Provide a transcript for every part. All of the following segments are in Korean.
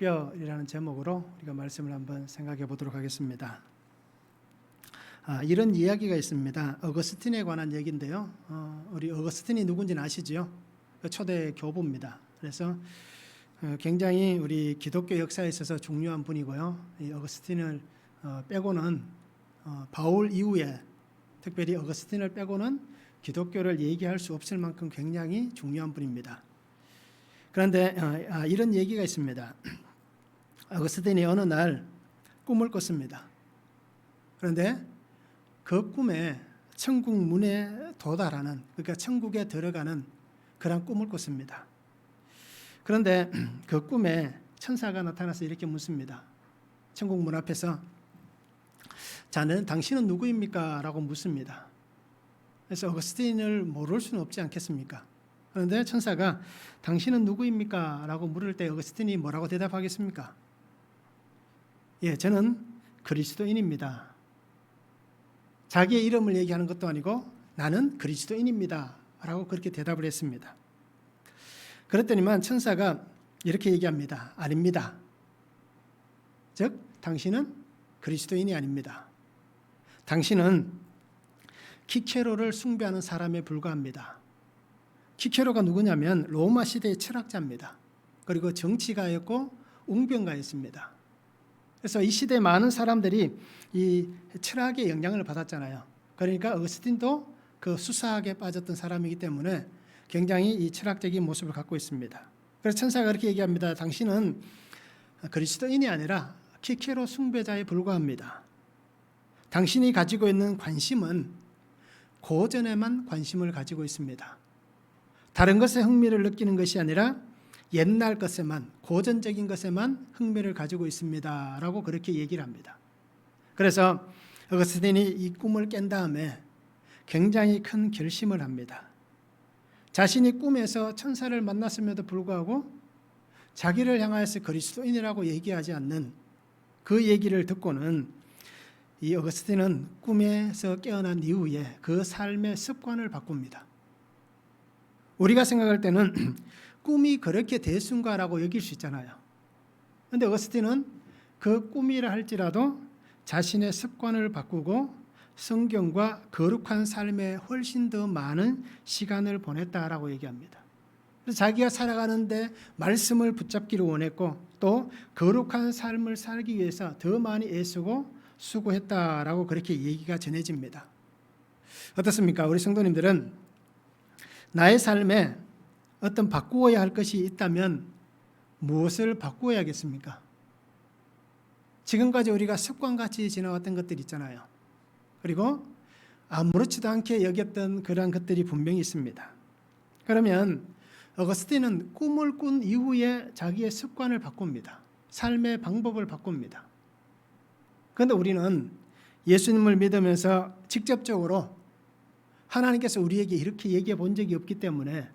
기독별이라는 제목으로 우리가 말씀을 한번 생각해 보도록 하겠습니다. 이런 이야기가 있습니다. 어거스틴에 관한 얘기인데요. 우리 어거스틴이 누군지는 아시죠? 초대 교부입니다. 그래서 굉장히 우리 기독교 역사에 있어서 중요한 분이고요. 이 어거스틴을 빼고는 바울 이후에 특별히 어거스틴을 빼고는 기독교를 얘기할 수 없을 만큼 굉장히 중요한 분입니다. 그런데 이런 얘기가 있습니다. 어거스틴이 어느 날 꿈을 꿨습니다. 그런데 그 꿈에 천국 문에 도달하는, 그러니까 천국에 들어가는 그런 꿈을 꿨습니다. 그런데 그 꿈에 천사가 나타나서 이렇게 묻습니다. 천국 문 앞에서 자는 당신은 누구입니까? 라고 묻습니다. 그래서 어거스틴을 모를 수는 없지 않겠습니까? 그런데 천사가 당신은 누구입니까? 라고 물을 때 어거스틴이 뭐라고 대답하겠습니까? 예, 저는 그리스도인입니다. 자기의 이름을 얘기하는 것도 아니고 나는 그리스도인입니다. 라고 그렇게 대답을 했습니다. 그랬더니만 천사가 이렇게 얘기합니다. 아닙니다. 즉 당신은 그리스도인이 아닙니다. 당신은 키케로를 숭배하는 사람에 불과합니다. 키케로가 누구냐면 로마 시대의 철학자입니다. 그리고 정치가였고 웅변가였습니다. 그래서 이 시대 많은 사람들이 이 철학의 영향을 받았잖아요. 그러니까 어거스틴도 그 수사학에 빠졌던 사람이기 때문에 굉장히 이 철학적인 모습을 갖고 있습니다. 그래서 천사가 그렇게 얘기합니다. 당신은 그리스도인이 아니라 키케로 숭배자에 불과합니다. 당신이 가지고 있는 관심은 고전에만 관심을 가지고 있습니다. 다른 것에 흥미를 느끼는 것이 아니라 옛날 것에만, 고전적인 것에만 흥미를 가지고 있습니다. 라고 그렇게 얘기를 합니다. 그래서 어거스틴이 이 꿈을 깬 다음에 굉장히 큰 결심을 합니다. 자신이 꿈에서 천사를 만났음에도 불구하고 자기를 향하여서 그리스도인이라고 얘기하지 않는 그 얘기를 듣고는 이 어거스틴은 꿈에서 깨어난 이후에 그 삶의 습관을 바꿉니다. 우리가 생각할 때는 꿈이 그렇게 대순가라고 여길 수 있잖아요. 그런데 어거스틴은 그 꿈이라 할지라도 자신의 습관을 바꾸고 성경과 거룩한 삶에 훨씬 더 많은 시간을 보냈다라고 얘기합니다. 그래서 자기가 살아가는데 말씀을 붙잡기를 원했고 또 거룩한 삶을 살기 위해서 더 많이 애쓰고 수고했다라고 그렇게 얘기가 전해집니다. 어떻습니까? 우리 성도님들은 나의 삶에 어떤 바꾸어야 할 것이 있다면 무엇을 바꾸어야겠습니까? 지금까지 우리가 습관같이 지나왔던 것들 있잖아요. 그리고 아무렇지도 않게 여겼던 그러한 것들이 분명히 있습니다. 그러면 어거스틴은 꿈을 꾼 이후에 자기의 습관을 바꿉니다. 삶의 방법을 바꿉니다. 그런데 우리는 예수님을 믿으면서 직접적으로 하나님께서 우리에게 이렇게 얘기해 본 적이 없기 때문에,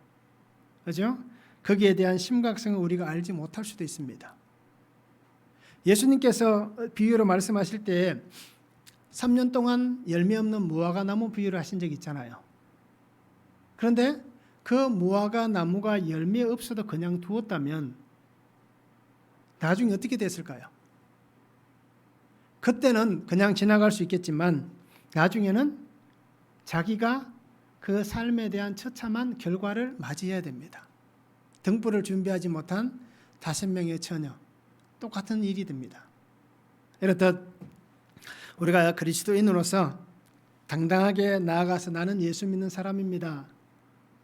그죠? 거기에 대한 심각성을 우리가 알지 못할 수도 있습니다. 예수님께서 비유로 말씀하실 때 3년 동안 열매 없는 무화과 나무 비유를 하신 적이 있잖아요. 그런데 그 무화과 나무가 열매 없어도 그냥 두었다면 나중에 어떻게 됐을까요? 그때는 그냥 지나갈 수 있겠지만 나중에는 자기가 그 삶에 대한 처참한 결과를 맞이해야 됩니다. 등불을 준비하지 못한 5명의 처녀, 똑같은 일이 됩니다. 이렇듯 우리가 그리스도인으로서 당당하게 나아가서 나는 예수 믿는 사람입니다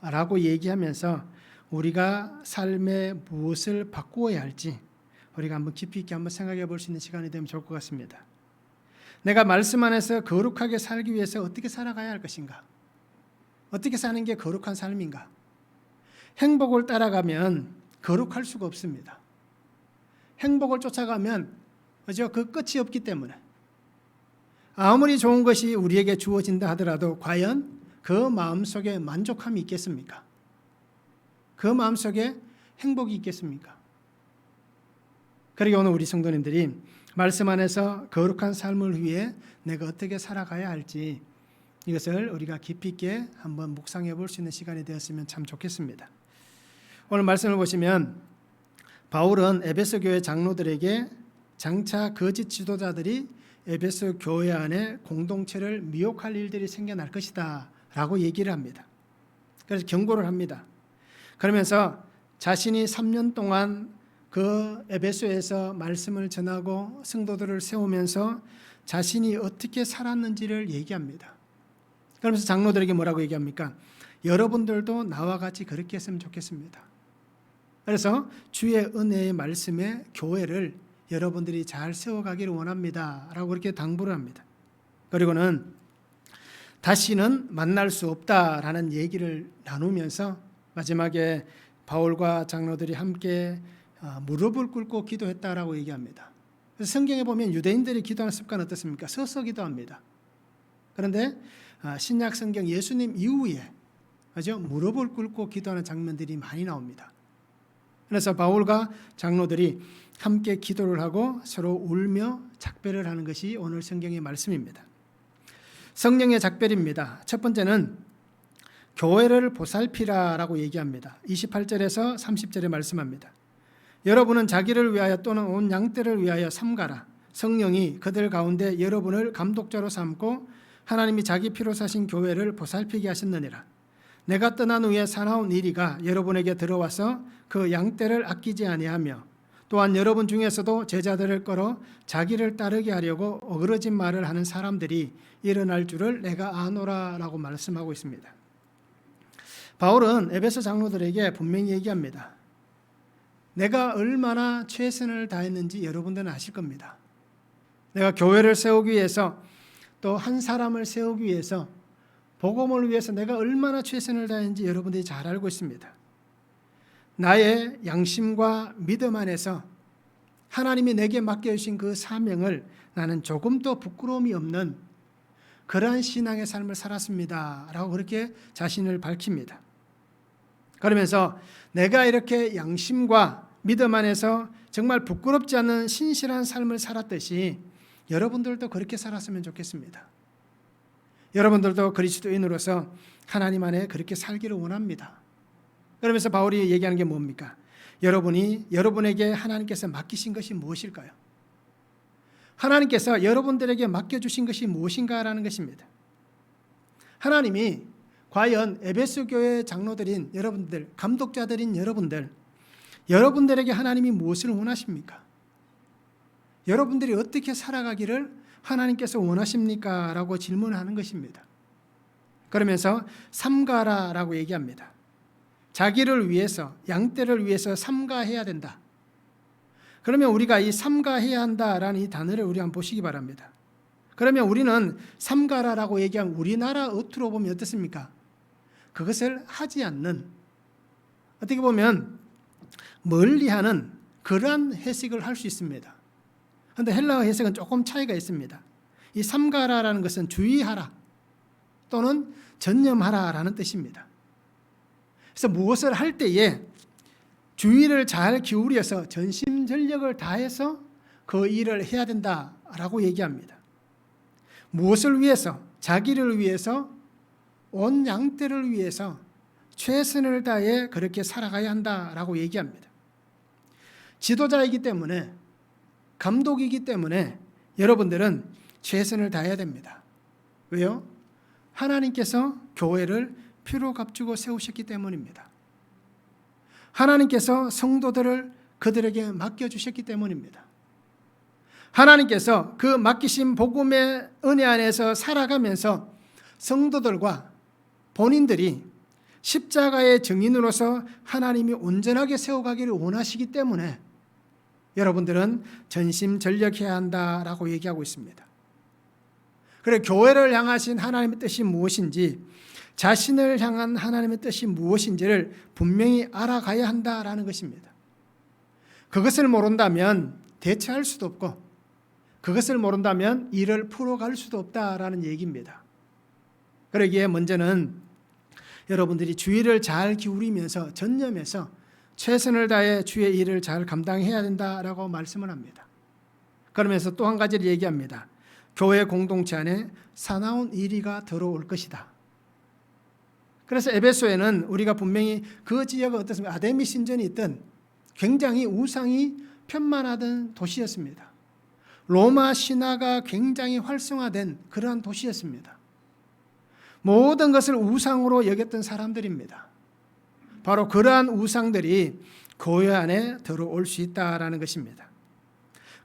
라고 얘기하면서 우리가 삶의 무엇을 바꾸어야 할지 우리가 한번 깊이 있게 한번 생각해 볼 수 있는 시간이 되면 좋을 것 같습니다. 내가 말씀 안에서 거룩하게 살기 위해서 어떻게 살아가야 할 것인가? 어떻게 사는 게 거룩한 삶인가? 행복을 따라가면 거룩할 수가 없습니다. 행복을 쫓아가면 그죠? 그 끝이 없기 때문에 아무리 좋은 것이 우리에게 주어진다 하더라도 과연 그 마음속에 만족함이 있겠습니까? 그 마음속에 행복이 있겠습니까? 그러게 오늘 우리 성도님들이 말씀 안에서 거룩한 삶을 위해 내가 어떻게 살아가야 할지 이것을 우리가 깊이 있게 한번 묵상해 볼 수 있는 시간이 되었으면 참 좋겠습니다. 오늘 말씀을 보시면 바울은 에베소 교회 장로들에게 장차 거짓 지도자들이 에베소 교회 안에 공동체를 미혹할 일들이 생겨날 것이다 라고 얘기를 합니다. 그래서 경고를 합니다. 그러면서 자신이 3년 동안 그 에베소에서 말씀을 전하고 성도들을 세우면서 자신이 어떻게 살았는지를 얘기합니다. 그러면서 장로들에게 뭐라고 얘기합니까? 여러분들도 나와 같이 그렇게 했으면 좋겠습니다. 그래서 주의 은혜의 말씀에 교회를 여러분들이 잘 세워가기를 원합니다 라고 그렇게 당부를 합니다. 그리고는 다시는 만날 수 없다라는 얘기를 나누면서 마지막에 바울과 장로들이 함께 무릎을 꿇고 기도했다라고 얘기합니다. 그래서 성경에 보면 유대인들이 기도하는 습관 어떻습니까? 서서 기도합니다. 그런데 신약 성경 예수님 이후에 무릎을 꿇고 기도하는 장면들이 많이 나옵니다. 그래서 바울과 장로들이 함께 기도를 하고 서로 울며 작별을 하는 것이 오늘 성경의 말씀입니다. 성령의 작별입니다. 첫 번째는 교회를 보살피라라고 얘기합니다. 28절에서 30절에 말씀합니다. 여러분은 자기를 위하여 또는 온 양떼를 위하여 삼가라. 성령이 그들 가운데 여러분을 감독자로 삼고 하나님이 자기 피로 사신 교회를 보살피게 하셨느니라. 내가 떠난 후에 사나운 이리가 여러분에게 들어와서 그 양떼를 아끼지 아니하며 또한 여러분 중에서도 제자들을 끌어 자기를 따르게 하려고 어그러진 말을 하는 사람들이 일어날 줄을 내가 아노라라고 말씀하고 있습니다. 바울은 에베소 장로들에게 분명히 얘기합니다. 내가 얼마나 최선을 다했는지 여러분들은 아실 겁니다. 내가 교회를 세우기 위해서 또 한 사람을 세우기 위해서 복음을 위해서 내가 얼마나 최선을 다했는지 여러분들이 잘 알고 있습니다. 나의 양심과 믿음 안에서 하나님이 내게 맡겨주신 그 사명을 나는 조금도 부끄러움이 없는 그러한 신앙의 삶을 살았습니다 라고 그렇게 자신을 밝힙니다. 그러면서 내가 이렇게 양심과 믿음 안에서 정말 부끄럽지 않은 신실한 삶을 살았듯이 여러분들도 그렇게 살았으면 좋겠습니다. 여러분들도 그리스도인으로서 하나님 안에 그렇게 살기를 원합니다. 그러면서 바울이 얘기하는 게 뭡니까? 여러분에게 하나님께서 맡기신 것이 무엇일까요? 하나님께서 여러분들에게 맡겨주신 것이 무엇인가라는 것입니다. 하나님이 과연 에베소 교회 장로들인 여러분들, 감독자들인 여러분들에게 하나님이 무엇을 원하십니까? 여러분들이 어떻게 살아가기를 하나님께서 원하십니까? 라고 질문하는 것입니다. 그러면서 삼가라라고 얘기합니다. 자기를 위해서, 양떼를 위해서 삼가해야 된다. 그러면 우리가 이 삼가해야 한다라는 이 단어를 우리 한번 보시기 바랍니다. 그러면 우리는 삼가라라고 얘기하면 우리나라 어투로 보면 어떻습니까? 그것을 하지 않는, 어떻게 보면 멀리하는 그러한 해석을 할 수 있습니다. 그런데 헬라어 해석은 조금 차이가 있습니다. 이 삼가라라는 것은 주의하라 또는 전념하라라는 뜻입니다. 그래서 무엇을 할 때에 주의를 잘 기울여서 전심전력을 다해서 그 일을 해야 된다라고 얘기합니다. 무엇을 위해서? 자기를 위해서, 온 양떼를 위해서 최선을 다해 그렇게 살아가야 한다라고 얘기합니다. 지도자이기 때문에, 감독이기 때문에 여러분들은 최선을 다해야 됩니다. 왜요? 하나님께서 교회를 피로 값주고 세우셨기 때문입니다. 하나님께서 성도들을 그들에게 맡겨주셨기 때문입니다. 하나님께서 그 맡기신 복음의 은혜 안에서 살아가면서 성도들과 본인들이 십자가의 증인으로서 하나님이 온전하게 세워가기를 원하시기 때문에 여러분들은 전심전력해야 한다라고 얘기하고 있습니다. 그래, 교회를 향하신 하나님의 뜻이 무엇인지, 자신을 향한 하나님의 뜻이 무엇인지를 분명히 알아가야 한다라는 것입니다. 그것을 모른다면 대처할 수도 없고, 그것을 모른다면 일을 풀어갈 수도 없다라는 얘기입니다. 그러기에 먼저는 여러분들이 주의를 잘 기울이면서 전념해서 최선을 다해 주의 일을 잘 감당해야 된다라고 말씀을 합니다. 그러면서 또 한 가지를 얘기합니다. 교회 공동체 안에 사나운 이리가 들어올 것이다. 그래서 에베소에는 우리가 분명히 그 지역은 어떻습니까? 아데미 신전이 있든 굉장히 우상이 편만하던 도시였습니다. 로마 신화가 굉장히 활성화된 그러한 도시였습니다. 모든 것을 우상으로 여겼던 사람들입니다. 바로 그러한 우상들이 교회 안에 들어올 수 있다라는 것입니다.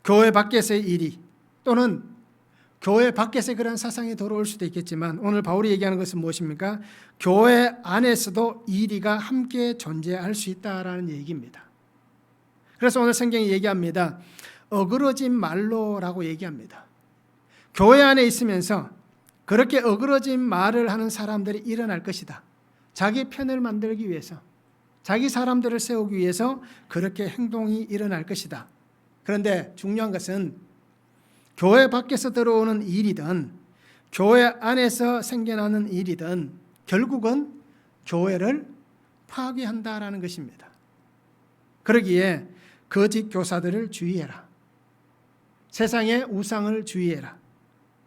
교회 밖에서의 일이 또는 교회 밖에서 그런 사상이 들어올 수도 있겠지만 오늘 바울이 얘기하는 것은 무엇입니까? 교회 안에서도 이리가 함께 존재할 수 있다라는 얘기입니다. 그래서 오늘 성경이 얘기합니다. 어그러진 말로라고 얘기합니다. 교회 안에 있으면서 그렇게 어그러진 말을 하는 사람들이 일어날 것이다. 자기 편을 만들기 위해서, 자기 사람들을 세우기 위해서 그렇게 행동이 일어날 것이다. 그런데 중요한 것은 교회 밖에서 들어오는 일이든 교회 안에서 생겨나는 일이든 결국은 교회를 파괴한다라는 것입니다. 그러기에 거짓 교사들을 주의해라. 세상의 우상을 주의해라.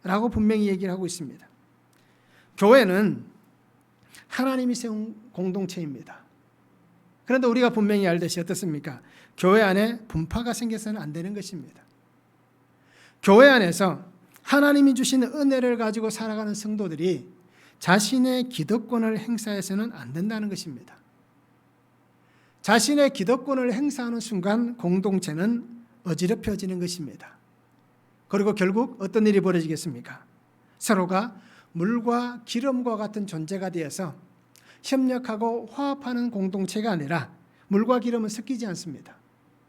라고 분명히 얘기를 하고 있습니다. 교회는 하나님이 세운 공동체입니다. 그런데 우리가 분명히 알듯이 어떻습니까? 교회 안에 분파가 생겨서는 안 되는 것입니다. 교회 안에서 하나님이 주신 은혜를 가지고 살아가는 성도들이 자신의 기득권을 행사해서는 안 된다는 것입니다. 자신의 기득권을 행사하는 순간 공동체는 어지럽혀지는 것입니다. 그리고 결국 어떤 일이 벌어지겠습니까? 서로가 물과 기름과 같은 존재가 되어서 협력하고 화합하는 공동체가 아니라 물과 기름은 섞이지 않습니다.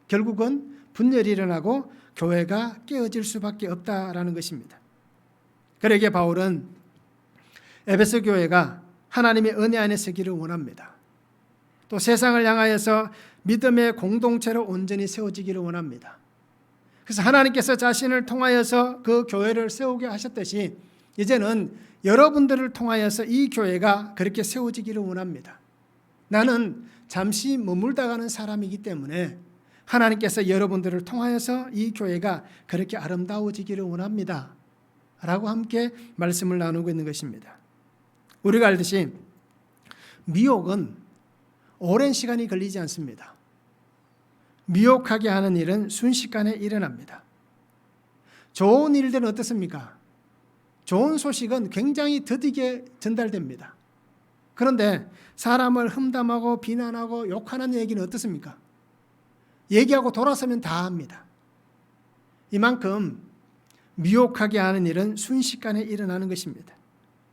결국은 분열이 일어나고 교회가 깨어질 수밖에 없다라는 것입니다. 그러기에 바울은 에베소 교회가 하나님의 은혜 안에 서기를 원합니다. 또 세상을 향하여서 믿음의 공동체로 온전히 세워지기를 원합니다. 그래서 하나님께서 자신을 통하여서 그 교회를 세우게 하셨듯이 이제는 여러분들을 통하여서 이 교회가 그렇게 세워지기를 원합니다. 나는 잠시 머물다 가는 사람이기 때문에 하나님께서 여러분들을 통하여서 이 교회가 그렇게 아름다워지기를 원합니다. 라고 함께 말씀을 나누고 있는 것입니다. 우리가 알듯이 미혹은 오랜 시간이 걸리지 않습니다. 미혹하게 하는 일은 순식간에 일어납니다. 좋은 일들은 어떻습니까? 좋은 소식은 굉장히 더디게 전달됩니다. 그런데 사람을 험담하고 비난하고 욕하는 얘기는 어떻습니까? 얘기하고 돌아서면 다 합니다. 이만큼 미혹하게 하는 일은 순식간에 일어나는 것입니다.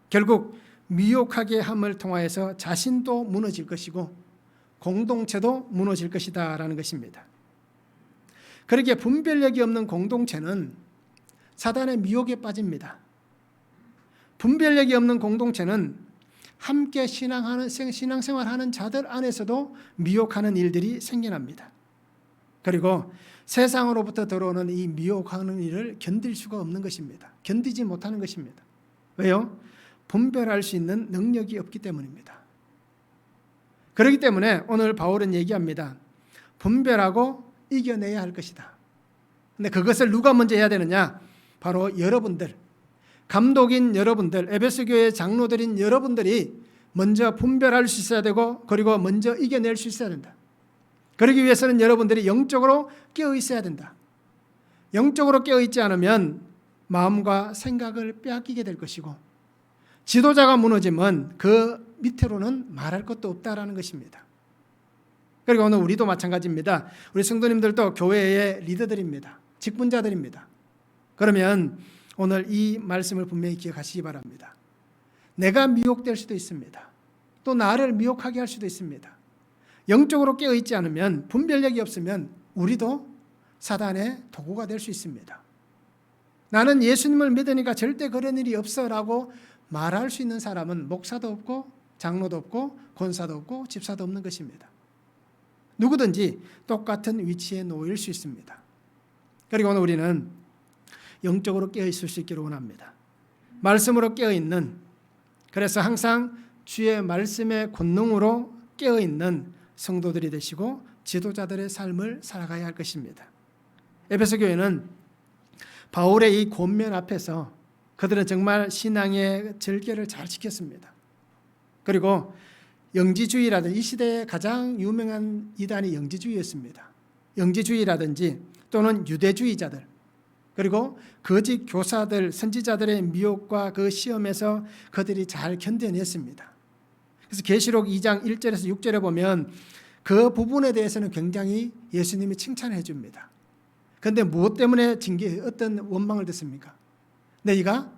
결국 미혹하게 함을 통하여서 자신도 무너질 것이고 공동체도 무너질 것이다 라는 것입니다. 그렇게 분별력이 없는 공동체는 사단의 미혹에 빠집니다. 분별력이 없는 공동체는 함께 신앙생활하는 자들 안에서도 미혹하는 일들이 생겨납니다. 그리고 세상으로부터 들어오는 이 미혹하는 일을 견딜 수가 없는 것입니다. 견디지 못하는 것입니다. 왜요? 분별할 수 있는 능력이 없기 때문입니다. 그렇기 때문에 오늘 바울은 얘기합니다. 분별하고 이겨내야 할 것이다. 근데 그것을 누가 먼저 해야 되느냐? 바로 여러분들, 감독인 여러분들, 에베소 교회 장로들인 여러분들이 먼저 분별할 수 있어야 되고 그리고 먼저 이겨낼 수 있어야 된다. 그러기 위해서는 여러분들이 영적으로 깨어 있어야 된다. 영적으로 깨어 있지 않으면 마음과 생각을 빼앗기게 될 것이고 지도자가 무너지면 그 밑으로는 말할 것도 없다라는 것입니다. 그리고 오늘 우리도 마찬가지입니다. 우리 성도님들도 교회의 리더들입니다. 직분자들입니다. 그러면 오늘 이 말씀을 분명히 기억하시기 바랍니다. 내가 미혹될 수도 있습니다. 또 나를 미혹하게 할 수도 있습니다. 영적으로 깨어있지 않으면 분별력이 없으면 우리도 사단의 도구가 될 수 있습니다. 나는 예수님을 믿으니까 절대 그런 일이 없어라고 말할 수 있는 사람은 목사도 없고 장로도 없고 권사도 없고 집사도 없는 것입니다. 누구든지 똑같은 위치에 놓일 수 있습니다. 그리고 오늘 우리는 영적으로 깨어있을 수 있기를 원합니다. 말씀으로 깨어있는, 그래서 항상 주의 말씀의 권능으로 깨어있는 성도들이 되시고 지도자들의 삶을 살아가야 할 것입니다. 에베소 교회는 바울의 이 권면 앞에서 그들은 정말 신앙의 절개를 잘 지켰습니다. 그리고 영지주의라든 이 시대의 가장 유명한 이단이 영지주의였습니다. 영지주의라든지 또는 유대주의자들, 그리고 거짓 교사들, 선지자들의 미혹과 그 시험에서 그들이 잘 견뎌냈습니다. 그래서 계시록 2장 1절에서 6절에 보면 그 부분에 대해서는 굉장히 예수님이 칭찬해 줍니다. 그런데 무엇 때문에 어떤 원망을 듣습니까? 너희가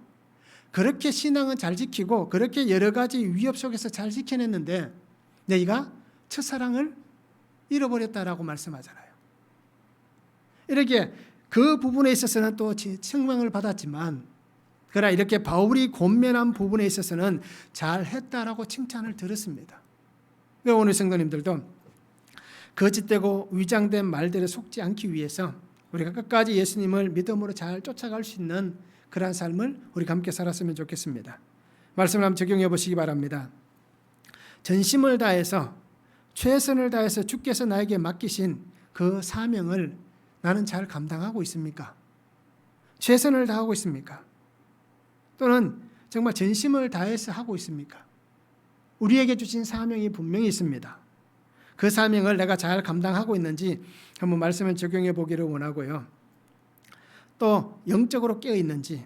그렇게 신앙은 잘 지키고 그렇게 여러 가지 위협 속에서 잘 지켜냈는데 너희가 첫사랑을 잃어버렸다라고 말씀하잖아요. 이렇게 그 부분에 있어서는 또 책망을 받았지만, 그러나 이렇게 바울이 권면한 부분에 있어서는 잘했다라고 칭찬을 들었습니다. 오늘 성도님들도 거짓되고 위장된 말들에 속지 않기 위해서 우리가 끝까지 예수님을 믿음으로 잘 쫓아갈 수 있는 그러한 삶을 우리가 함께 살았으면 좋겠습니다. 말씀을 한번 적용해 보시기 바랍니다. 전심을 다해서 최선을 다해서 주께서 나에게 맡기신 그 사명을 나는 잘 감당하고 있습니까? 최선을 다하고 있습니까? 또는 정말 전심을 다해서 하고 있습니까? 우리에게 주신 사명이 분명히 있습니다. 그 사명을 내가 잘 감당하고 있는지 한번 말씀을 적용해 보기를 원하고요. 또 영적으로 깨어 있는지,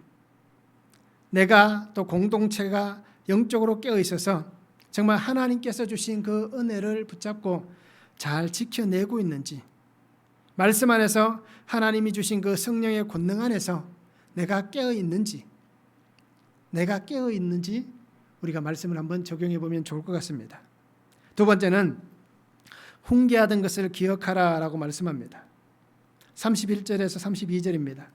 내가 또 공동체가 영적으로 깨어 있어서 정말 하나님께서 주신 그 은혜를 붙잡고 잘 지켜내고 있는지, 말씀 안에서 하나님이 주신 그 성령의 권능 안에서 내가 깨어 있는지 우리가 말씀을 한번 적용해 보면 좋을 것 같습니다. 두 번째는 훈계하던 것을 기억하라라고 말씀합니다. 31절에서 32절입니다.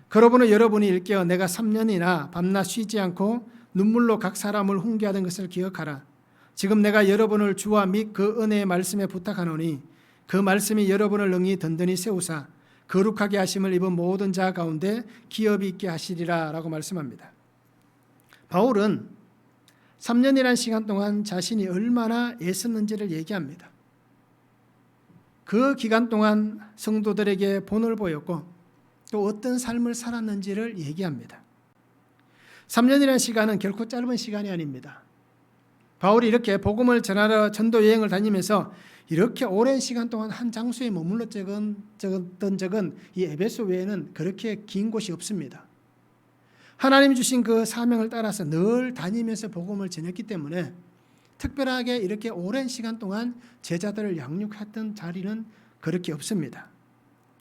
그러므로 여러분이 일깨어 내가 3년이나 밤낮 쉬지 않고 눈물로 각 사람을 훈계하던 것을 기억하라. 지금 내가 여러분을 주와 및 그 은혜의 말씀에 부탁하노니 그 말씀이 여러분을 능히 든든히 세우사 거룩하게 하심을 입은 모든 자 가운데 기업이 있게 하시리라 라고 말씀합니다. 바울은 3년이라는 시간 동안 자신이 얼마나 애썼는지를 얘기합니다. 그 기간 동안 성도들에게 본을 보였고 또 어떤 삶을 살았는지를 얘기합니다. 3년이라는 시간은 결코 짧은 시간이 아닙니다. 바울이 이렇게 복음을 전하러 전도 여행을 다니면서 이렇게 오랜 시간 동안 한 장소에 머물렀던 적은 이 에베소 외에는 그렇게 긴 곳이 없습니다. 하나님이 주신 그 사명을 따라서 늘 다니면서 복음을 전했기 때문에 특별하게 이렇게 오랜 시간 동안 제자들을 양육했던 자리는 그렇게 없습니다.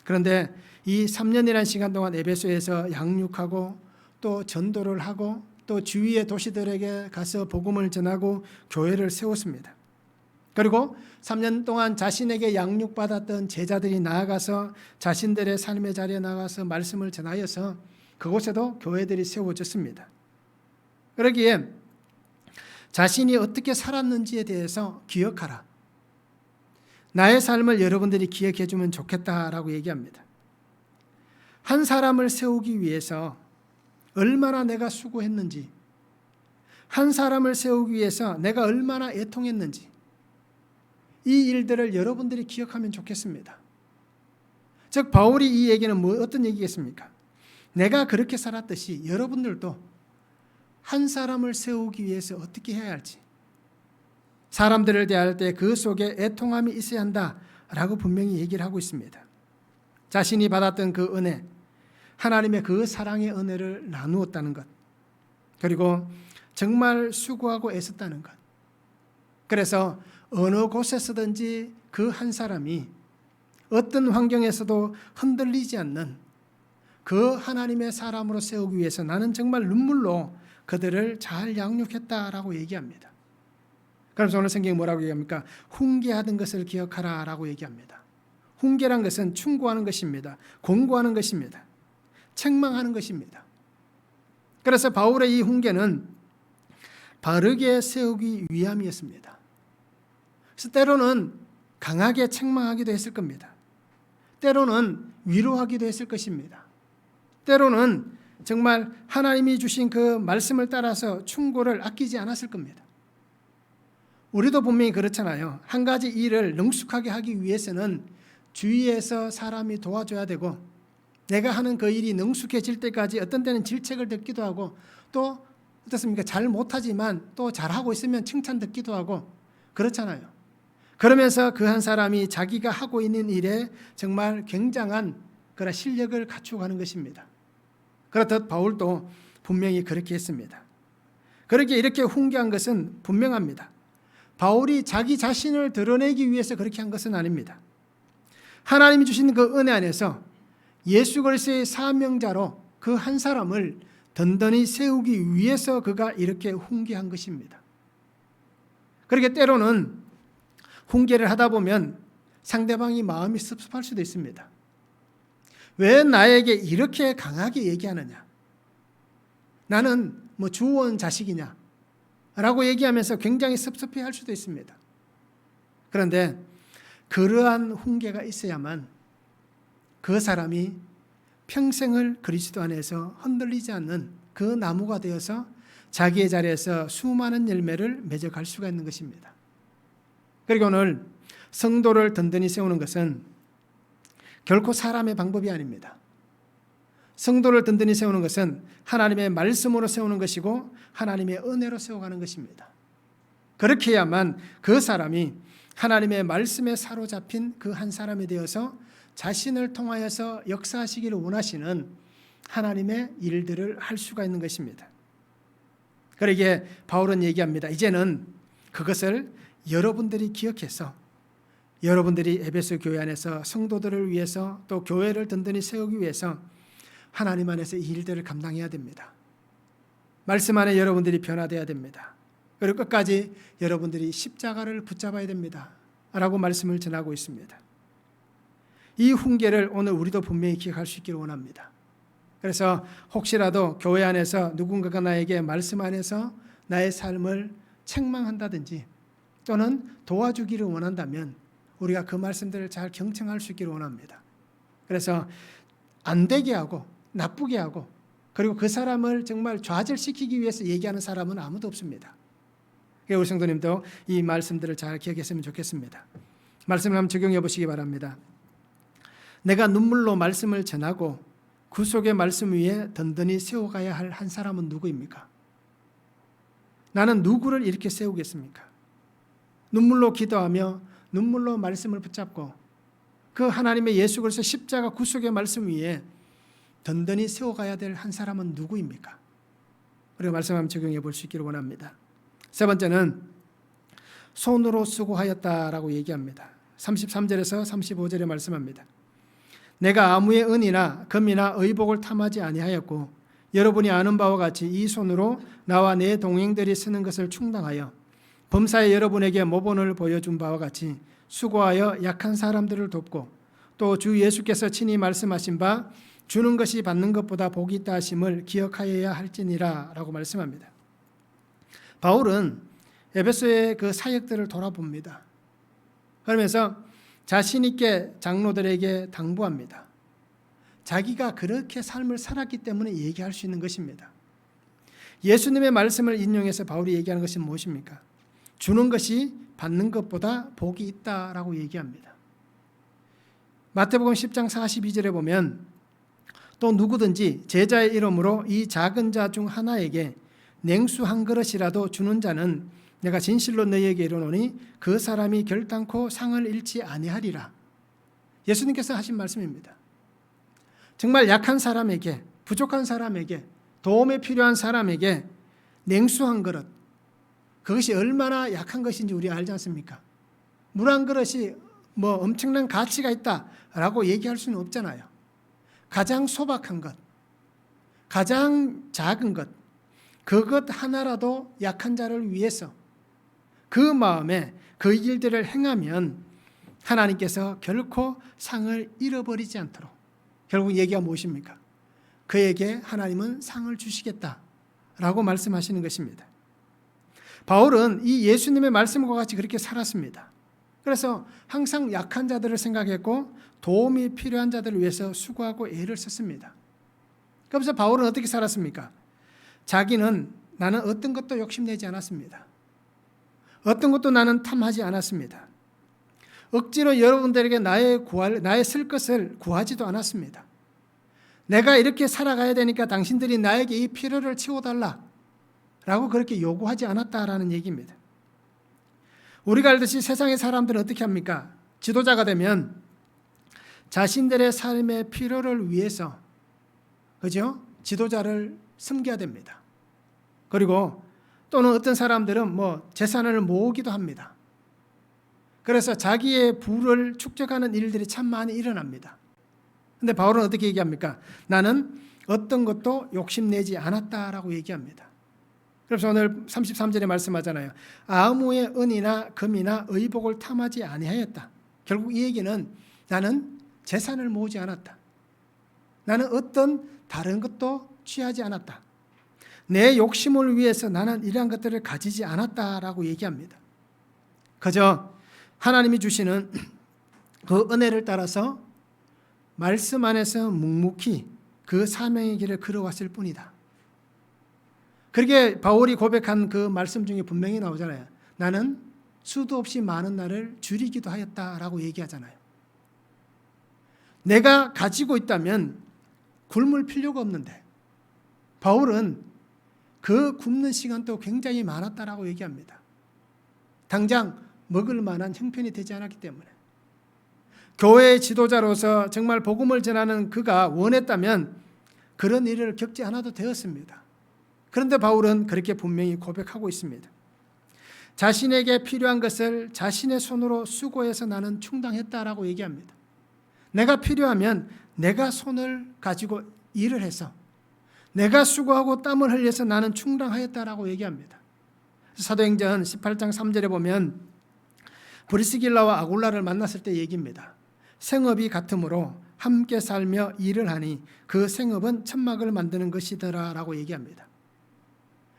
그런데 이 3년이라는 시간 동안 에베소에서 양육하고 또 전도를 하고 또 주위의 도시들에게 가서 복음을 전하고 교회를 세웠습니다. 그리고 3년 동안 자신에게 양육받았던 제자들이 나아가서 자신들의 삶의 자리에 나가서 말씀을 전하여서 그곳에도 교회들이 세워졌습니다. 그러기에 자신이 어떻게 살았는지에 대해서 기억하라. 나의 삶을 여러분들이 기억해 주면 좋겠다라고 얘기합니다. 한 사람을 세우기 위해서 얼마나 내가 수고했는지, 한 사람을 세우기 위해서 내가 얼마나 애통했는지, 이 일들을 여러분들이 기억하면 좋겠습니다. 즉 바울이 이 얘기는 어떤 얘기겠습니까? 내가 그렇게 살았듯이 여러분들도 한 사람을 세우기 위해서 어떻게 해야 할지, 사람들을 대할 때 그 속에 애통함이 있어야 한다라고 분명히 얘기를 하고 있습니다. 자신이 받았던 그 은혜, 하나님의 그 사랑의 은혜를 나누었다는 것, 그리고 정말 수고하고 애썼다는 것. 그래서 어느 곳에서든지 그 한 사람이 어떤 환경에서도 흔들리지 않는 그 하나님의 사람으로 세우기 위해서 나는 정말 눈물로 그들을 잘 양육했다라고 얘기합니다. 그래서 오늘 성경이 뭐라고 얘기합니까? 훈계하던 것을 기억하라라고 얘기합니다. 훈계란 것은 충고하는 것입니다. 권고하는 것입니다. 책망하는 것입니다. 그래서 바울의 이 훈계는 바르게 세우기 위함이었습니다. 그래서 때로는 강하게 책망하기도 했을 겁니다. 때로는 위로하기도 했을 것입니다. 때로는 정말 하나님이 주신 그 말씀을 따라서 충고를 아끼지 않았을 겁니다. 우리도 분명히 그렇잖아요. 한 가지 일을 능숙하게 하기 위해서는 주위에서 사람이 도와줘야 되고, 내가 하는 그 일이 능숙해질 때까지 어떤 때는 질책을 듣기도 하고, 또 어떻습니까? 잘 못하지만 또 잘하고 있으면 칭찬 듣기도 하고 그렇잖아요. 그러면서 그 한 사람이 자기가 하고 있는 일에 정말 굉장한 그런 실력을 갖추어가는 것입니다. 그렇듯 바울도 분명히 그렇게 했습니다. 그렇게 이렇게 훈계한 것은 분명합니다. 바울이 자기 자신을 드러내기 위해서 그렇게 한 것은 아닙니다. 하나님이 주신 그 은혜 안에서 예수 그리스도의 사명자로 그 한 사람을 든든히 세우기 위해서 그가 이렇게 훈계한 것입니다. 그렇게 때로는 훈계를 하다 보면 상대방이 마음이 섭섭할 수도 있습니다. 왜 나에게 이렇게 강하게 얘기하느냐? 나는 뭐 주원 자식이냐? 라고 얘기하면서 굉장히 섭섭해할 수도 있습니다. 그런데 그러한 훈계가 있어야만 그 사람이 평생을 그리스도 안에서 흔들리지 않는 그 나무가 되어서 자기의 자리에서 수많은 열매를 맺어갈 수가 있는 것입니다. 그리고 오늘 성도를 든든히 세우는 것은 결코 사람의 방법이 아닙니다. 성도를 든든히 세우는 것은 하나님의 말씀으로 세우는 것이고 하나님의 은혜로 세워가는 것입니다. 그렇게 해야만 그 사람이 하나님의 말씀에 사로잡힌 그 한 사람이 되어서 자신을 통하여서 역사하시기를 원하시는 하나님의 일들을 할 수가 있는 것입니다. 그러기에 바울은 얘기합니다. 이제는 그것을 여러분들이 기억해서 여러분들이 에베소 교회 안에서 성도들을 위해서 또 교회를 든든히 세우기 위해서 하나님 안에서 이 일들을 감당해야 됩니다. 말씀 안에 여러분들이 변화되어야 됩니다. 그리고 끝까지 여러분들이 십자가를 붙잡아야 됩니다. 라고 말씀을 전하고 있습니다. 이 훈계를 오늘 우리도 분명히 기억할 수 있기를 원합니다. 그래서 혹시라도 교회 안에서 누군가가 나에게 말씀 안에서 나의 삶을 책망한다든지 또는 도와주기를 원한다면 우리가 그 말씀들을 잘 경청할 수 있기를 원합니다. 그래서 안 되게 하고 나쁘게 하고 그리고 그 사람을 정말 좌절시키기 위해서 얘기하는 사람은 아무도 없습니다. 우리 성도님도 이 말씀들을 잘 기억했으면 좋겠습니다. 말씀을 한번 적용해 보시기 바랍니다. 내가 눈물로 말씀을 전하고 구속의 말씀 위에 든든히 세워가야 할 한 사람은 누구입니까? 나는 누구를 이렇게 세우겠습니까? 눈물로 기도하며 눈물로 말씀을 붙잡고 그 하나님의 예수 그리스도 십자가 구속의 말씀 위에 든든히 세워가야 될 한 사람은 누구입니까? 우리가 말씀 한번 적용해 볼 수 있기를 원합니다. 세 번째는 손으로 수고하였다라고 얘기합니다. 33절에서 35절에 말씀합니다. 내가 아무의 은이나 금이나 의복을 탐하지 아니하였고 여러분이 아는 바와 같이 이 손으로 나와 내 동행들이 쓰는 것을 충당하여 범사에 여러분에게 모본을 보여준 바와 같이 수고하여 약한 사람들을 돕고 또 주 예수께서 친히 말씀하신 바 주는 것이 받는 것보다 복이 있다 하심을 기억하여야 할지니라 라고 말씀합니다. 바울은 에베소의 그 사역들을 돌아봅니다. 그러면서 자신 있게 장로들에게 당부합니다. 자기가 그렇게 삶을 살았기 때문에 얘기할 수 있는 것입니다. 예수님의 말씀을 인용해서 바울이 얘기하는 것이 무엇입니까? 주는 것이 받는 것보다 복이 있다라고 얘기합니다. 마태복음 10장 42절에 보면 또 누구든지 제자의 이름으로 이 작은 자 중 하나에게 냉수 한 그릇이라도 주는 자는 내가 진실로 너희에게 이르노니 그 사람이 결단코 상을 잃지 아니하리라. 예수님께서 하신 말씀입니다. 정말 약한 사람에게, 부족한 사람에게, 도움이 필요한 사람에게 냉수 한 그릇, 그것이 얼마나 약한 것인지 우리 알지 않습니까? 물 한 그릇이 뭐 엄청난 가치가 있다라고 얘기할 수는 없잖아요. 가장 소박한 것, 가장 작은 것, 그것 하나라도 약한 자를 위해서 그 마음에 그 일들을 행하면 하나님께서 결코 상을 잃어버리지 않도록, 결국 얘기가 무엇입니까? 그에게 하나님은 상을 주시겠다라고 말씀하시는 것입니다. 바울은 이 예수님의 말씀과 같이 그렇게 살았습니다. 그래서 항상 약한 자들을 생각했고 도움이 필요한 자들을 위해서 수고하고 애를 썼습니다. 그래서 바울은 어떻게 살았습니까? 자기는 나는 어떤 것도 욕심내지 않았습니다. 어떤 것도 나는 탐하지 않았습니다. 억지로 여러분들에게 나의 쓸 것을 구하지도 않았습니다. 내가 이렇게 살아가야 되니까 당신들이 나에게 이 필요를 채워달라 라고 그렇게 요구하지 않았다라는 얘기입니다. 우리가 알듯이 세상의 사람들은 어떻게 합니까? 지도자가 되면 자신들의 삶의 필요를 위해서, 그죠? 지도자를 섬겨야 됩니다. 그리고 또는 어떤 사람들은 재산을 모으기도 합니다. 그래서 자기의 부를 축적하는 일들이 참 많이 일어납니다. 근데 바울은 어떻게 얘기합니까? 나는 어떤 것도 욕심내지 않았다라고 얘기합니다. 그래서 오늘 33절에 말씀하잖아요. 아무의 은이나 금이나 의복을 탐하지 아니하였다. 결국 이 얘기는 나는 재산을 모으지 않았다. 나는 어떤 다른 것도 취하지 않았다. 내 욕심을 위해서 나는 이러한 것들을 가지지 않았다라고 얘기합니다. 그저 하나님이 주시는 그 은혜를 따라서 말씀 안에서 묵묵히 그 사명의 길을 걸어왔을 뿐이다. 그렇게 바울이 고백한 그 말씀 중에 분명히 나오잖아요. 나는 수도 없이 많은 날을 줄이기도 하였다라고 얘기하잖아요. 내가 가지고 있다면 굶을 필요가 없는데 바울은 그 굶는 시간도 굉장히 많았다라고 얘기합니다. 당장 먹을 만한 형편이 되지 않았기 때문에. 교회의 지도자로서 정말 복음을 전하는 그가 원했다면 그런 일을 겪지 않아도 되었습니다. 그런데 바울은 그렇게 분명히 고백하고 있습니다. 자신에게 필요한 것을 자신의 손으로 수고해서 나는 충당했다라고 얘기합니다. 내가 필요하면 내가 손을 가지고 일을 해서 내가 수고하고 땀을 흘려서 나는 충당하였다라고 얘기합니다. 사도행전 18장 3절에 보면 브리스길라와 아굴라를 만났을 때 얘기입니다. 생업이 같으므로 함께 살며 일을 하니 그 생업은 천막을 만드는 것이더라라고 얘기합니다.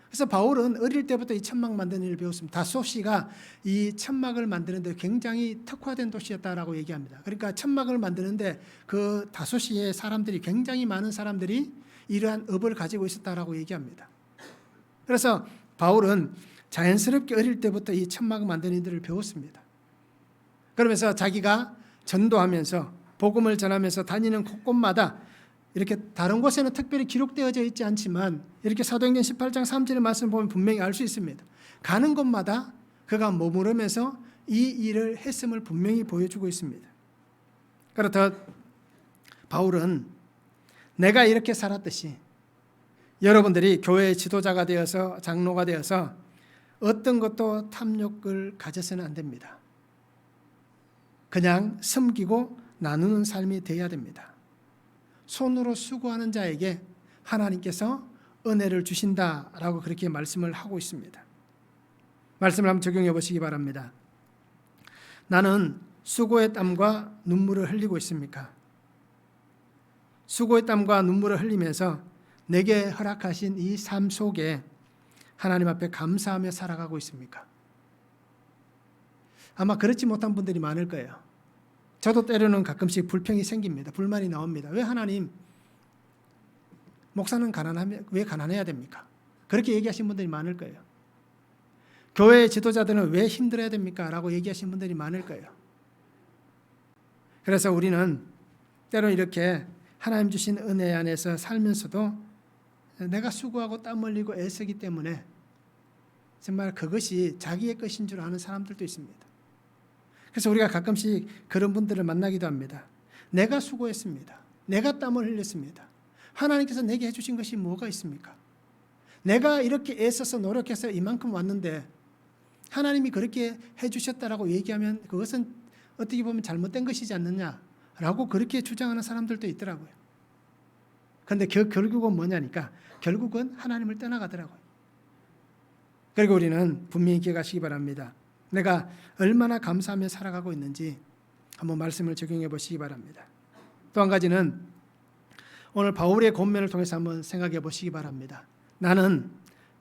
그래서 바울은 어릴 때부터 이 천막 만드는 일을 배웠습니다. 다소시가 이 천막을 만드는데 굉장히 특화된 도시였다라고 얘기합니다. 그러니까 천막을 만드는데 그 다소시의 사람들이 굉장히 많은 사람들이 이러한 업을 가지고 있었다라고 얘기합니다. 그래서 바울은 자연스럽게 어릴 때부터 이 천막 만드는 일들을 배웠습니다. 그러면서 자기가 전도하면서 복음을 전하면서 다니는 곳곳마다 이렇게 다른 곳에는 특별히 기록되어져 있지 않지만 이렇게 사도행전 18장 3절의 말씀 보면 분명히 알 수 있습니다. 가는 곳마다 그가 머무르면서 이 일을 했음을 분명히 보여주고 있습니다. 그렇다 바울은 내가 이렇게 살았듯이 여러분들이 교회의 지도자가 되어서 장로가 되어서 어떤 것도 탐욕을 가져서는 안 됩니다. 그냥 섬기고 나누는 삶이 되어야 됩니다. 손으로 수고하는 자에게 하나님께서 은혜를 주신다라고 그렇게 말씀을 하고 있습니다. 말씀을 한번 적용해 보시기 바랍니다. 나는 수고의 땀과 눈물을 흘리고 있습니까? 수고의 땀과 눈물을 흘리면서 내게 허락하신 이 삶 속에 하나님 앞에 감사하며 살아가고 있습니까? 아마 그렇지 못한 분들이 많을 거예요. 저도 때로는 가끔씩 불평이 생깁니다. 불만이 나옵니다. 왜 하나님, 목사는 왜 가난해야 됩니까? 그렇게 얘기하신 분들이 많을 거예요. 교회의 지도자들은 왜 힘들어야 됩니까? 라고 얘기하신 분들이 많을 거예요. 그래서 우리는 때로 이렇게 하나님 주신 은혜 안에서 살면서도 내가 수고하고 땀 흘리고 애쓰기 때문에 정말 그것이 자기의 것인 줄 아는 사람들도 있습니다. 그래서 우리가 가끔씩 그런 분들을 만나기도 합니다. 내가 수고했습니다. 내가 땀을 흘렸습니다. 하나님께서 내게 해주신 것이 뭐가 있습니까? 내가 이렇게 애써서 노력해서 이만큼 왔는데 하나님이 그렇게 해주셨다라고 얘기하면 그것은 어떻게 보면 잘못된 것이지 않느냐라고 그렇게 주장하는 사람들도 있더라고요. 그런데 결국은 뭐냐니까 결국은 하나님을 떠나가더라고요. 그리고 우리는 분명히 기억하시기 바랍니다. 내가 얼마나 감사하며 살아가고 있는지 한번 말씀을 적용해 보시기 바랍니다. 또 한 가지는 오늘 바울의 권면을 통해서 한번 생각해 보시기 바랍니다. 나는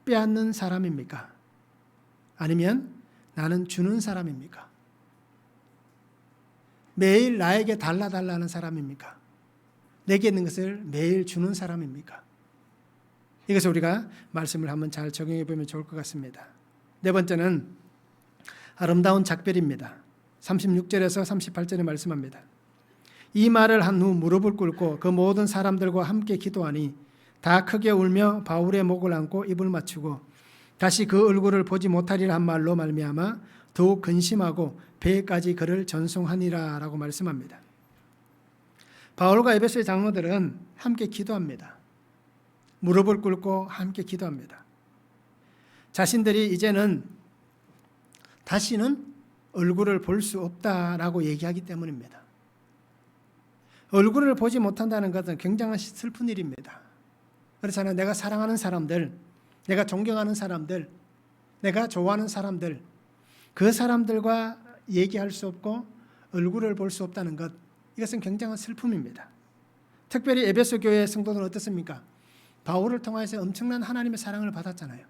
빼앗는 사람입니까? 아니면 나는 주는 사람입니까? 매일 나에게 달라달라는 사람입니까? 내게 있는 것을 매일 주는 사람입니까? 이것을 우리가 말씀을 한번 잘 적용해 보면 좋을 것 같습니다. 네 번째는 아름다운 작별입니다. 36절에서 38절에 말씀합니다. 이 말을 한 후 무릎을 꿇고 그 모든 사람들과 함께 기도하니 다 크게 울며 바울의 목을 안고 입을 맞추고 다시 그 얼굴을 보지 못하리라 한 말로 말미암아 더욱 근심하고 배에까지 그를 전송하니라 라고 말씀합니다. 바울과 에베소의 장로들은 함께 기도합니다. 무릎을 꿇고 함께 기도합니다. 자신들이 이제는 다시는 얼굴을 볼 수 없다라고 얘기하기 때문입니다. 얼굴을 보지 못한다는 것은 굉장히 슬픈 일입니다. 그렇잖아요. 내가 사랑하는 사람들, 내가 존경하는 사람들, 내가 좋아하는 사람들, 그 사람들과 얘기할 수 없고 얼굴을 볼 수 없다는 것, 이것은 굉장한 슬픔입니다. 특별히 에베소 교회 성도들은 어떻습니까? 바울을 통해서 엄청난 하나님의 사랑을 받았잖아요.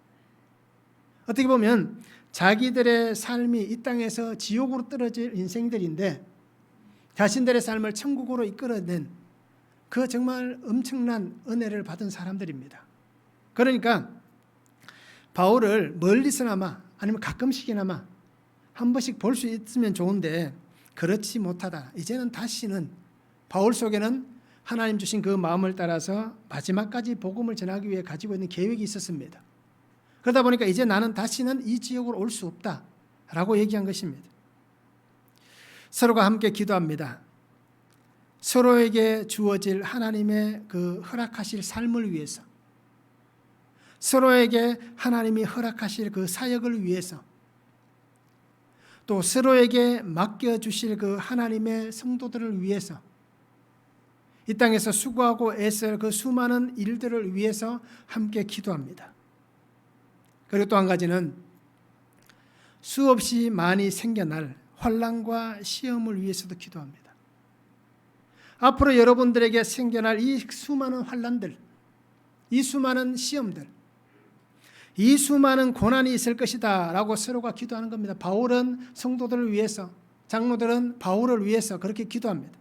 어떻게 보면 자기들의 삶이 이 땅에서 지옥으로 떨어질 인생들인데 자신들의 삶을 천국으로 이끌어낸 그 정말 엄청난 은혜를 받은 사람들입니다. 그러니까 바울을 멀리서나마 아니면 가끔씩이나마 한 번씩 볼 수 있으면 좋은데 그렇지 못하다. 이제는 다시는 바울 속에는 하나님 주신 그 마음을 따라서 마지막까지 복음을 전하기 위해 가지고 있는 계획이 있었습니다. 그러다 보니까 이제 나는 다시는 이 지역으로 올 수 없다라고 얘기한 것입니다. 서로가 함께 기도합니다. 서로에게 주어질 하나님의 그 허락하실 삶을 위해서, 서로에게 하나님이 허락하실 그 사역을 위해서, 또 서로에게 맡겨주실 그 하나님의 성도들을 위해서, 이 땅에서 수고하고 애쓸 그 수많은 일들을 위해서 함께 기도합니다. 그리고 또 한 가지는 수없이 많이 생겨날 환난과 시험을 위해서도 기도합니다. 앞으로 여러분들에게 생겨날 이 수많은 환난들, 이 수많은 시험들, 이 수많은 고난이 있을 것이다 라고 서로가 기도하는 겁니다. 바울은 성도들을 위해서, 장로들은 바울을 위해서 그렇게 기도합니다.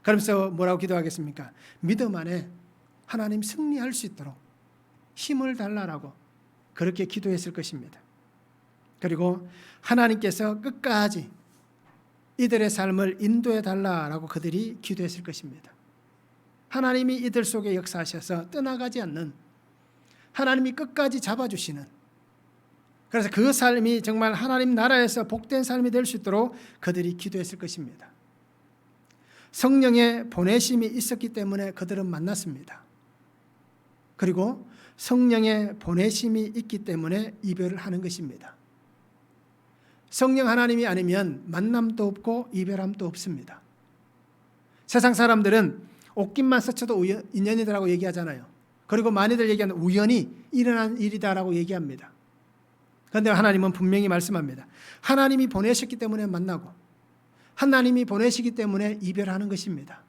그러면서 뭐라고 기도하겠습니까? 믿음 안에 하나님 승리할 수 있도록 힘을 달라라고 그렇게 기도했을 것입니다. 그리고 하나님께서 끝까지 이들의 삶을 인도해 달라라고 그들이 기도했을 것입니다. 하나님이 이들 속에 역사하셔서 떠나가지 않는, 하나님이 끝까지 잡아주시는, 그래서 그 삶이 정말 하나님 나라에서 복된 삶이 될 수 있도록 그들이 기도했을 것입니다. 성령의 보내심이 있었기 때문에 그들은 만났습니다. 그리고 성령의 보내심이 있기 때문에 이별을 하는 것입니다. 성령 하나님이 아니면 만남도 없고 이별함도 없습니다. 세상 사람들은 옷깃만 스쳐도 인연이다라고 얘기하잖아요. 그리고 많이들 얘기하는 우연히 일어난 일이다라고 얘기합니다. 그런데 하나님은 분명히 말씀합니다. 하나님이 보내셨기 때문에 만나고 하나님이 보내시기 때문에 이별하는 것입니다.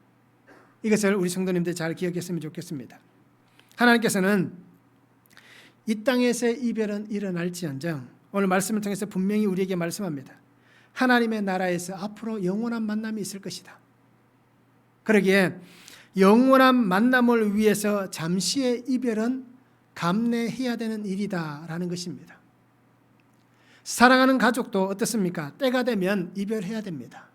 이것을 우리 성도님들 잘 기억했으면 좋겠습니다. 하나님께서는 이 땅에서의 이별은 일어날지언정 오늘 말씀을 통해서 분명히 우리에게 말씀합니다. 하나님의 나라에서 앞으로 영원한 만남이 있을 것이다. 그러기에 영원한 만남을 위해서 잠시의 이별은 감내해야 되는 일이다라는 것입니다. 사랑하는 가족도 어떻습니까? 때가 되면 이별해야 됩니다.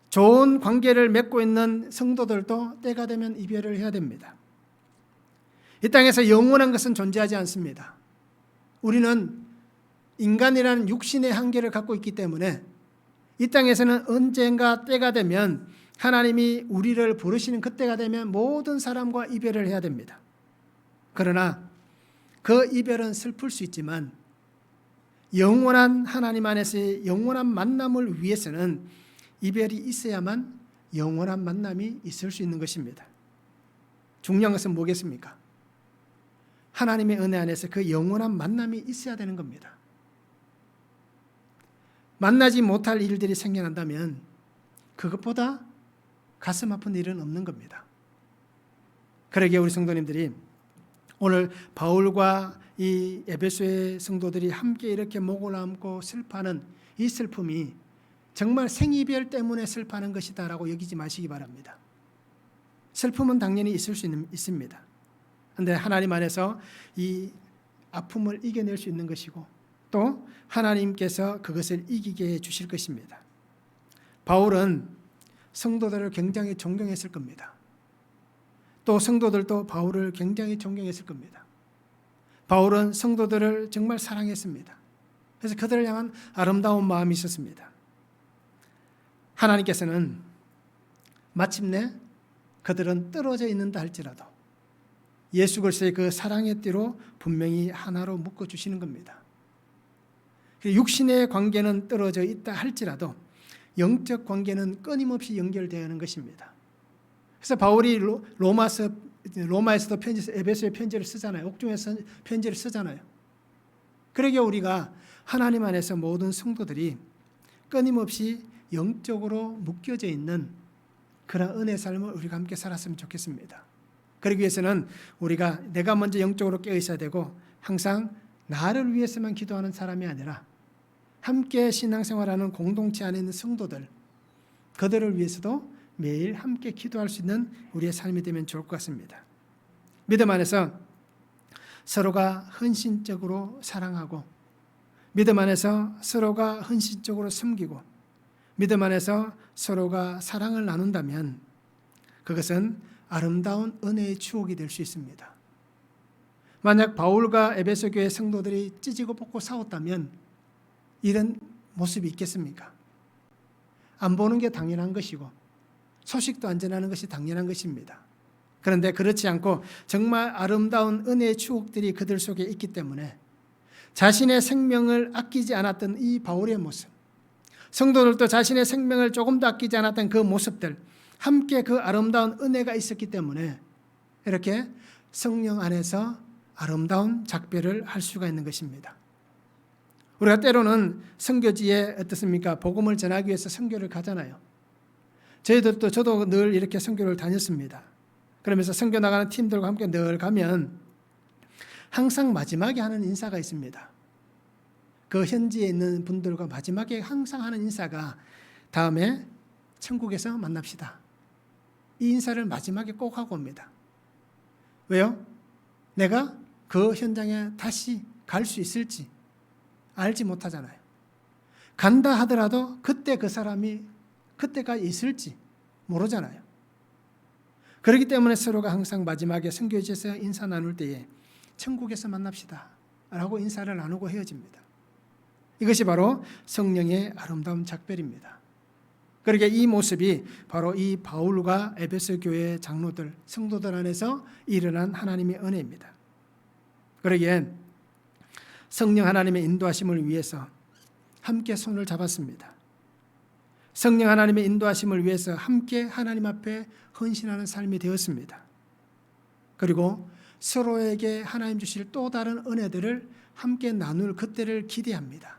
좋은 관계를 맺고 있는 성도들도 때가 되면 이별을 해야 됩니다. 이 땅에서 영원한 것은 존재하지 않습니다. 우리는 인간이라는 육신의 한계를 갖고 있기 때문에 이 땅에서는 언젠가 때가 되면 하나님이 우리를 부르시는 그때가 되면 모든 사람과 이별을 해야 됩니다. 그러나 그 이별은 슬플 수 있지만 영원한 하나님 안에서의 영원한 만남을 위해서는 이별이 있어야만 영원한 만남이 있을 수 있는 것입니다. 중요한 것은 뭐겠습니까? 하나님의 은혜 안에서 그 영원한 만남이 있어야 되는 겁니다. 만나지 못할 일들이 생겨난다면 그것보다 가슴 아픈 일은 없는 겁니다. 그러기에 우리 성도님들이 오늘 바울과 이 에베소의 성도들이 함께 이렇게 목을 안고 슬퍼하는 이 슬픔이 정말 생이별 때문에 슬퍼하는 것이다라고 여기지 마시기 바랍니다. 슬픔은 당연히 있을 수 있습니다. 그런데 하나님 안에서 이 아픔을 이겨낼 수 있는 것이고 또 하나님께서 그것을 이기게 해주실 것입니다. 바울은 성도들을 굉장히 존경했을 겁니다. 또 성도들도 바울을 굉장히 존경했을 겁니다. 바울은 성도들을 정말 사랑했습니다. 그래서 그들을 향한 아름다운 마음이 있었습니다. 하나님께서는 마침내 그들은 떨어져 있는다 할지라도 예수 그리스도의 그 사랑의 띠로 분명히 하나로 묶어주시는 겁니다. 육신의 관계는 떨어져 있다 할지라도 영적 관계는 끊임없이 연결되어 것입니다. 그래서 바울이 로마에서도 에베소의 편지를 쓰잖아요. 옥중에서 편지를 쓰잖아요. 그러기에 우리가 하나님 안에서 모든 성도들이 끊임없이 영적으로 묶여져 있는 그런 은혜 삶을 우리가 함께 살았으면 좋겠습니다. 그러기 위해서는 우리가 내가 먼저 영적으로 깨어 있어야 되고 항상 나를 위해서만 기도하는 사람이 아니라 함께 신앙생활하는 공동체 안에 있는 성도들, 그들을 위해서도 매일 함께 기도할 수 있는 우리의 삶이 되면 좋을 것 같습니다. 믿음 안에서 서로가 헌신적으로 사랑하고, 믿음 안에서 서로가 헌신적으로 섬기고, 믿음 안에서 서로가 사랑을 나눈다면 그것은 아름다운 은혜의 추억이 될 수 있습니다. 만약 바울과 에베소 교회 성도들이 찢고 뽑고 싸웠다면 이런 모습이 있겠습니까? 안 보는 게 당연한 것이고 소식도 안 전하는 것이 당연한 것입니다. 그런데 그렇지 않고 정말 아름다운 은혜의 추억들이 그들 속에 있기 때문에 자신의 생명을 아끼지 않았던 이 바울의 모습, 성도들도 자신의 생명을 조금도 아끼지 않았던 그 모습들, 함께 그 아름다운 은혜가 있었기 때문에 이렇게 성령 안에서 아름다운 작별을 할 수가 있는 것입니다. 우리가 때로는 선교지에 어떻습니까? 복음을 전하기 위해서 선교를 가잖아요. 저도 늘 이렇게 선교를 다녔습니다. 그러면서 선교 나가는 팀들과 함께 늘 가면 항상 마지막에 하는 인사가 있습니다. 그 현지에 있는 분들과 마지막에 항상 하는 인사가 다음에 천국에서 만납시다. 이 인사를 마지막에 꼭 하고 옵니다. 왜요? 내가 그 현장에 다시 갈 수 있을지 알지 못하잖아요. 간다 하더라도 그때 그 사람이 그때가 있을지 모르잖아요. 그렇기 때문에 서로가 항상 마지막에 선교지에서 인사 나눌 때에 천국에서 만납시다 라고 인사를 나누고 헤어집니다. 이것이 바로 성령의 아름다운 작별입니다. 그러게 이 모습이 바로 이 바울과 에베소 교회 장로들, 성도들 안에서 일어난 하나님의 은혜입니다. 그러기에 성령 하나님의 인도하심을 위해서 함께 손을 잡았습니다. 성령 하나님의 인도하심을 위해서 함께 하나님 앞에 헌신하는 삶이 되었습니다. 그리고 서로에게 하나님 주실 또 다른 은혜들을 함께 나눌 그때를 기대합니다.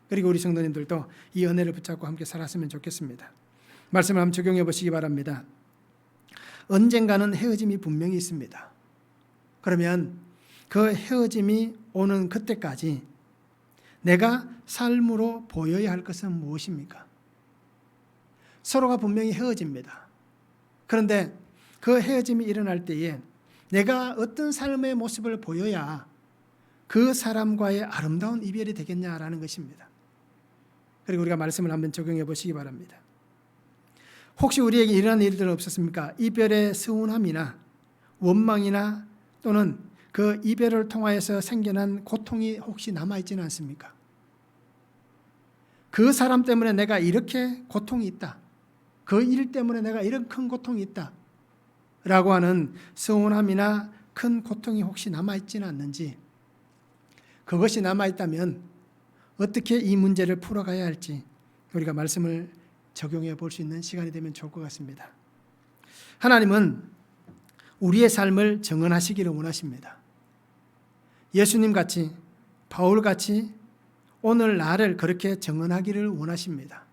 그리고 우리 성도님들도 이 은혜를 붙잡고 함께 살았으면 좋겠습니다. 말씀을 한번 적용해 보시기 바랍니다. 언젠가는 헤어짐이 분명히 있습니다. 그러면 그 헤어짐이 오는 그때까지 내가 삶으로 보여야 할 것은 무엇입니까? 서로가 분명히 헤어집니다. 그런데 그 헤어짐이 일어날 때에 내가 어떤 삶의 모습을 보여야 그 사람과의 아름다운 이별이 되겠냐라는 것입니다. 그리고 우리가 말씀을 한번 적용해 보시기 바랍니다. 혹시 우리에게 이러한 일들 없었습니까? 이별의 서운함이나 원망이나 또는 그 이별을 통하여서 생겨난 고통이 혹시 남아있지는 않습니까? 그 사람 때문에 내가 이렇게 고통이 있다. 그 일 때문에 내가 이런 큰 고통이 있다. 라고 하는 서운함이나 큰 고통이 혹시 남아있지는 않는지, 그것이 남아있다면 어떻게 이 문제를 풀어가야 할지 우리가 말씀을 적용해 볼 수 있는 시간이 되면 좋을 것 같습니다. 하나님은 우리의 삶을 정언하시기를 원하십니다. 예수님 같이, 바울 같이 오늘 나를 그렇게 정언하기를 원하십니다.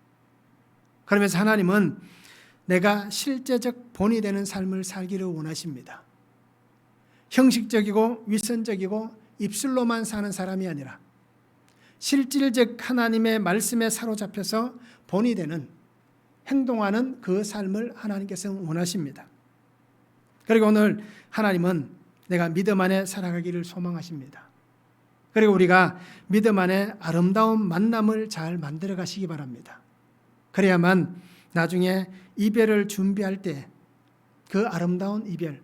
그러면서 하나님은 내가 실제적 본이 되는 삶을 살기를 원하십니다. 형식적이고 위선적이고 입술로만 사는 사람이 아니라 실질적 하나님의 말씀에 사로잡혀서 본이 되는, 행동하는 그 삶을 하나님께서 원하십니다. 그리고 오늘 하나님은 내가 믿음 안에 살아가기를 소망하십니다. 그리고 우리가 믿음 안에 아름다운 만남을 잘 만들어 가시기 바랍니다. 그래야만 나중에 이별을 준비할 때 그 아름다운 이별,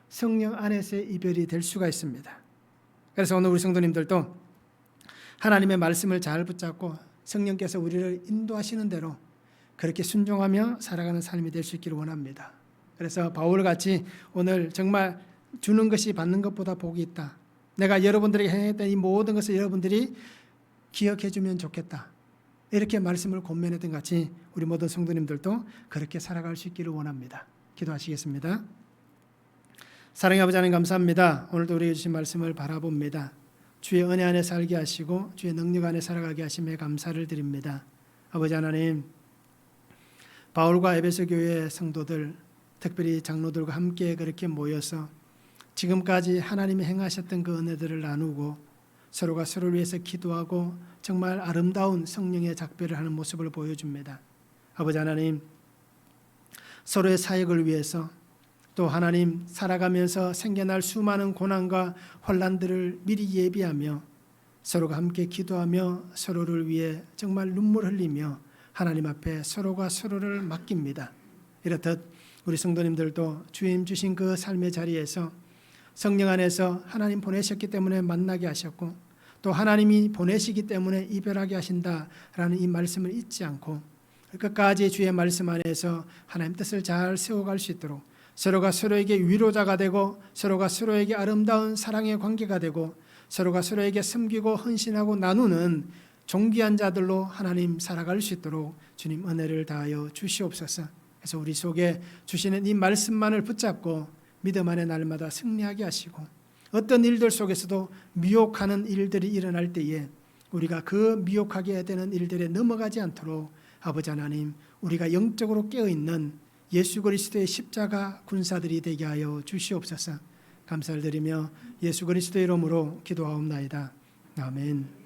성령 안에서의 이별이 될 수가 있습니다. 그래서 오늘 우리 성도님들도 하나님의 말씀을 잘 붙잡고 성령께서 우리를 인도하시는 대로 그렇게 순종하며 살아가는 삶이 될 수 있기를 원합니다. 그래서 바울같이 오늘 정말 주는 것이 받는 것보다 복이 있다. 내가 여러분들에게 행했던 이 모든 것을 여러분들이 기억해 주면 좋겠다. 이렇게 말씀을 권면했던 같이 우리 모든 성도님들도 그렇게 살아갈 수 있기를 원합니다. 기도하시겠습니다. 사랑의 아버지 하나님 감사합니다. 오늘도 우리에게 주신 말씀을 바라봅니다. 주의 은혜 안에 살게 하시고 주의 능력 안에 살아가게 하심에 감사를 드립니다. 아버지 하나님, 바울과 에베소 교회 성도들, 특별히 장로들과 함께 그렇게 모여서 지금까지 하나님이 행하셨던 그 은혜들을 나누고 서로가 서로를 위해서 기도하고 정말 아름다운 성령의 작별을 하는 모습을 보여줍니다. 아버지 하나님, 서로의 사역을 위해서 또 하나님 살아가면서 생겨날 수많은 고난과 혼란들을 미리 예비하며 서로가 함께 기도하며 서로를 위해 정말 눈물 흘리며 하나님 앞에 서로가 서로를 맡깁니다. 이렇듯 우리 성도님들도 주님 주신 그 삶의 자리에서 성령 안에서 하나님 보내셨기 때문에 만나게 하셨고 또 하나님이 보내시기 때문에 이별하게 하신다라는 이 말씀을 잊지 않고 끝까지 주의 말씀 안에서 하나님 뜻을 잘 세워갈 수 있도록 서로가 서로에게 위로자가 되고 서로가 서로에게 아름다운 사랑의 관계가 되고 서로가 서로에게 섬기고 헌신하고 나누는 존귀한 자들로 하나님 살아갈 수 있도록 주님 은혜를 다하여 주시옵소서. 그래서 우리 속에 주시는 이 말씀만을 붙잡고 믿음 안에 날마다 승리하게 하시고 어떤 일들 속에서도 미혹하는 일들이 일어날 때에 우리가 그 미혹하게 되는 일들에 넘어가지 않도록 아버지 하나님, 우리가 영적으로 깨어있는 예수 그리스도의 십자가 군사들이 되게 하여 주시옵소서. 감사를 드리며 예수 그리스도의 이름으로 기도하옵나이다. 아멘.